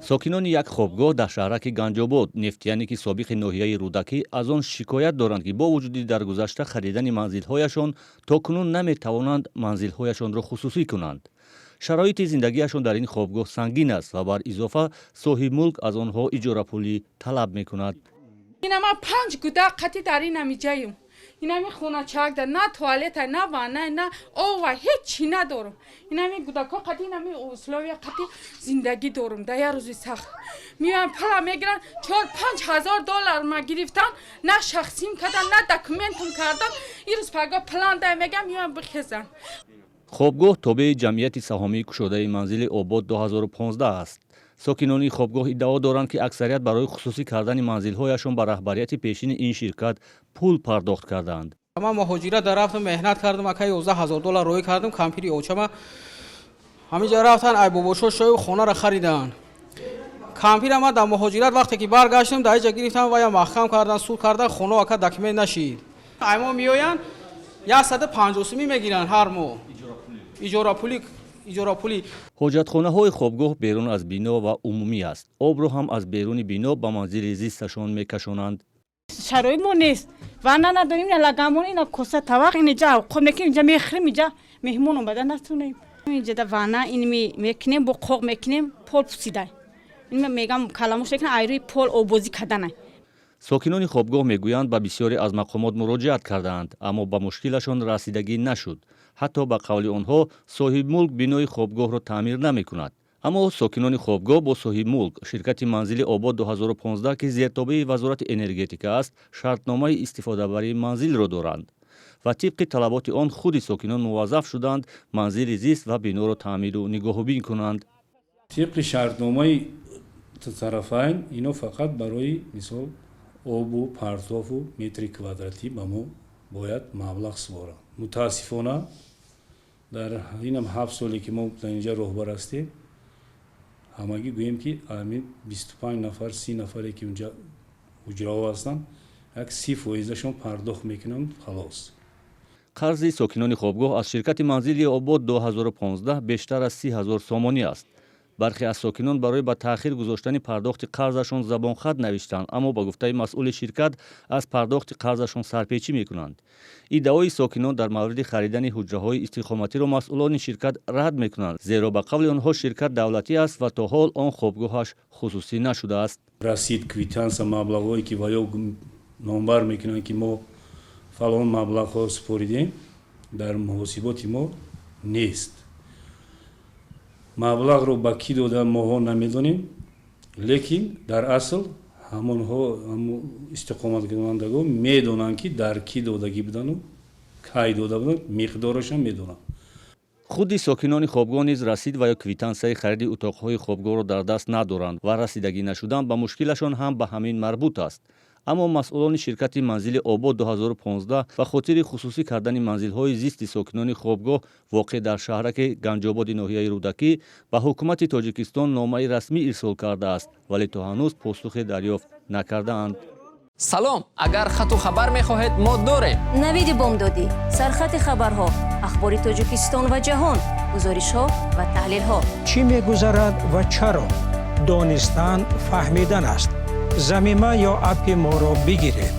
сокинони як хобгоҳ дар шаҳраки ганҷобод нефтияники собиқи ноҳияи рӯдакӣ аз он шикоят доранд ки бо вуҷуди дар гузашта харидани манзилҳояшон то кунун наметавонанд манзилҳояшонро хусусӣ кунанд. шароити зиндагиашон дар ин хобгоҳ сангин аст ва бар изофа соҳибмулк аз онҳо иҷорапулӣ талаб мекунад. Инама 5 гуда қати дар ин амиҷаем. Инами хуначак да на туалета, на ванна, на ова ҳеҷ надорум. Инами гудако қати инами условия қати зиндагӣ дорум. Да я рӯзи сахт. Миёям пула мегиран 4-5 ҳазор доллар ма гирифтан, на шахсим кардан, на документум кардан. Ирӯз пага план да мегам миёям бихезан. хобгоҳ тобеи ҷамъияти саҳомии кушодаи манзили обод 2015 аст. сокинони хобгоҳ иддао доранд ки аксарият барои хусусӣ кардани манзилҳояшон ба раҳбарияти пешини ин ширкат пул пардохт кардаанд. Ман муҳоҷират рафтам, меҳнат кардам, ака 11000 доллар рӯй кардам, кампири очама ҳамиҷа рафтан ай бобошо шои хонара харидан. Кампира ман дар муҳоҷират вақте ки баргаштам дар ҷа гирифтам ва я маҳкам кардан, суд кардан, хоно ака документ нашид. Ай мо миёянд 150 сум мегиранд ҳар моҳ. иҷорапулӣ. ҳоҷатхонаҳои хобгоҳ берун аз бино ва умумӣ аст. обро ҳам аз беруни бино ба манзили зисташон мекашонанд. шароит мо нест. ванна надорим, я лагамон ина коса тавақ инҷа қоб мекунем, инҷа мехрим, инҷа меҳмон омада натунем. инҷа да ванна ин мекунем, бо қоқ мекунем, пол пусидай. ин мегам каламуш мекунем, айрӯи пол обозӣ карданай. сокинони хобгоҳ мегӯянд ба бисёре аз мақомот муроҷиат кардаанд, аммо ба мушкилашон расидагӣ нашуд. ҳатто ба қавли онҳо соҳибмулк бинои хобгоҳро таъмир намекунад. аммо сокинони хобгоҳ бо соҳибмулк ширкати манзили обод 2015 ки зертобаи вазорати энергетика аст, шартномаи истифодабарии манзилро доранд ва тибқи талаботи он худи сокинон муваззаф шуданд манзили зист ва биноро таъмиру нигоҳубин кунанд. тибқи шартномаи тарафайн ино фақат барои мисол обу партофу метри квадратӣ ба мо бояд маблағ своранд. мутаассифона дар инам 7 соле ки мо дар инҷа роҳбар ҳастем, ҳамагӣ гӯем ки 25 нафар 30 нафаре ки унҷа ҳуҷраҳо ҳастанд, як 30% пардохт мекунанд халос. қарзи сокинони хобгоҳ аз ширкати манзили обод 2015 бештар аз 30 000 сомонӣ аст. бархе аз сокинон барои ба таъхир гузоштани пардохти қарзашон забонхат навиштанд, аммо ба гуфтаи масъули ширкат аз пардохти қарзашон сарпечӣ мекунанд. иддаои сокинон дар мавриди харидани ҳуҷраҳои истиқоматиро масъулони ширкат рад мекунанд, зеро ба қавли онҳо ширкат давлатӣ аст ва то ҳол он хобгоҳаш хусусӣ нашудааст. расид, квитанса, маблағҳое ки ва ё номбар мекунанд ки мо фалон маблағҳо супоридем, дар муҳосиботи мо нест. маблағро ба кӣ дода моҳо намедонем, лекин дар асл ҳамонҳо истиқоматкунандагон медонанд ки дар кӣ додагӣ будану кай дода буданд, миқдорашам медонанд. худи сокинони хобгоҳ низ расид ва ё квитансияи хариди утоқҳои хобгоҳро дар даст надоранд ва расидагӣ нашудан ба мушкилашон ҳам ба ҳамин марбут аст. аммо масъулони ширкати манзили обод 2015 ба хотири хусусӣ кардани манзилҳои зисти сокинони хобгоҳ воқеъ дар шаҳраки ганҷободи ноҳияи рӯдакӣ ба ҳукумати тоҷикистон номаи расмӣ ирсол кардааст, вале то ҳанӯз посухе дарёфт накардаанд. салом, агар хату хабар мехоҳед мо дорем. навиди бомдодӣ, сархати хабарҳо, ахбори тоҷикистон ва ҷаҳон, гузоришҳо ва таҳлилҳо. чӣ мегузарад ва чаро? донистан фаҳмидан аст. замима ё апи моро бигиред.